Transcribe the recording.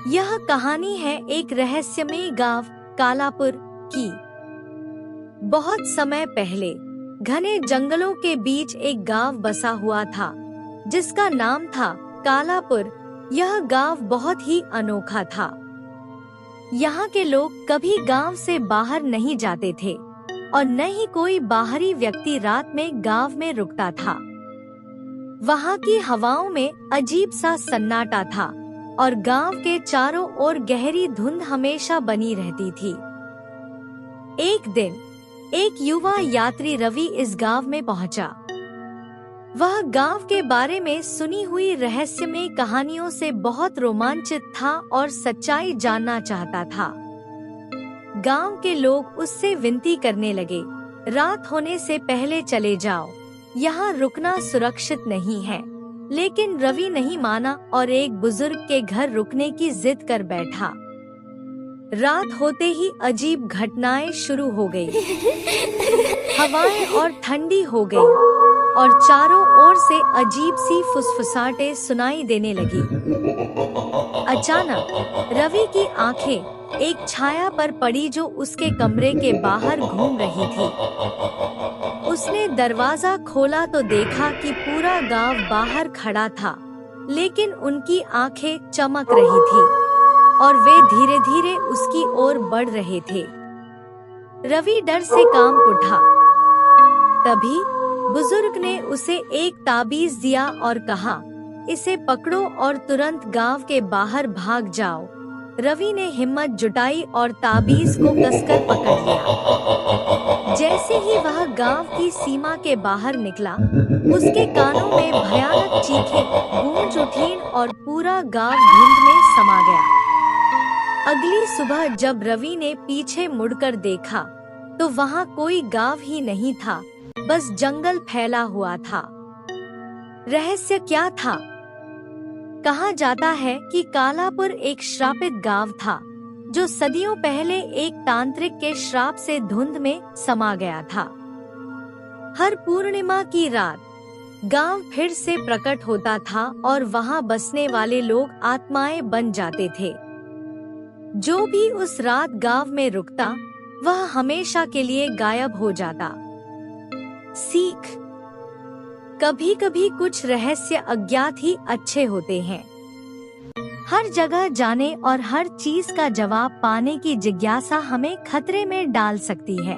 यह कहानी है एक रहस्यमयी गांव कालापुर की। बहुत समय पहले घने जंगलों के बीच एक गांव बसा हुआ था जिसका नाम था कालापुर। यह गांव बहुत ही अनोखा था। यहाँ के लोग कभी गांव से बाहर नहीं जाते थे और न ही कोई बाहरी व्यक्ति रात में गांव में रुकता था। वहाँ की हवाओं में अजीब सा सन्नाटा था और गांव के चारों ओर गहरी धुंध हमेशा बनी रहती थी। एक दिन एक युवा यात्री रवि इस गांव में पहुंचा। वह गांव के बारे में सुनी हुई रहस्यमय कहानियों से बहुत रोमांचित था और सच्चाई जानना चाहता था। गांव के लोग उससे विनती करने लगे, रात होने से पहले चले जाओ, यहाँ रुकना सुरक्षित नहीं है। लेकिन रवि नहीं माना और एक बुजुर्ग के घर रुकने की जिद कर बैठा। रात होते ही अजीब घटनाएं शुरू हो गई। हवाएं और ठंडी हो गई और चारों ओर से अजीब सी फुसफुसाहटें सुनाई देने लगी। अचानक रवि की आंखें एक छाया पर पड़ी जो उसके कमरे के बाहर घूम रही थी। उसने दरवाजा खोला तो देखा कि पूरा गांव बाहर खड़ा था, लेकिन उनकी आंखें चमक रही थी और वे धीरे धीरे उसकी ओर बढ़ रहे थे। रवि डर से कांप उठा। तभी बुजुर्ग ने उसे एक ताबीज दिया और कहा, इसे पकड़ो और तुरंत गांव के बाहर भाग जाओ। रवि ने हिम्मत जुटाई और ताबीज को कसकर पकड़ लिया। जैसे ही वह गांव की सीमा के बाहर निकला, उसके कानों में भयानक चीखें गूंज उठीं और पूरा गांव धुंध में समा गया। अगली सुबह जब रवि ने पीछे मुड़कर देखा तो वहां कोई गांव ही नहीं था, बस जंगल फैला हुआ था। रहस्य क्या था? कहा जाता है कि कालापुर एक श्रापित गांव था जो सदियों पहले एक तांत्रिक के श्राप से धुंध में समा गया था। हर पूर्णिमा की रात गांव फिर से प्रकट होता था और वहां बसने वाले लोग आत्माएं बन जाते थे। जो भी उस रात गांव में रुकता वह हमेशा के लिए गायब हो जाता। सीख: कभी कभी कुछ रहस्य अज्ञात ही अच्छे होते हैं। हर जगह जाने और हर चीज का जवाब पाने की जिज्ञासा हमें खतरे में डाल सकती है।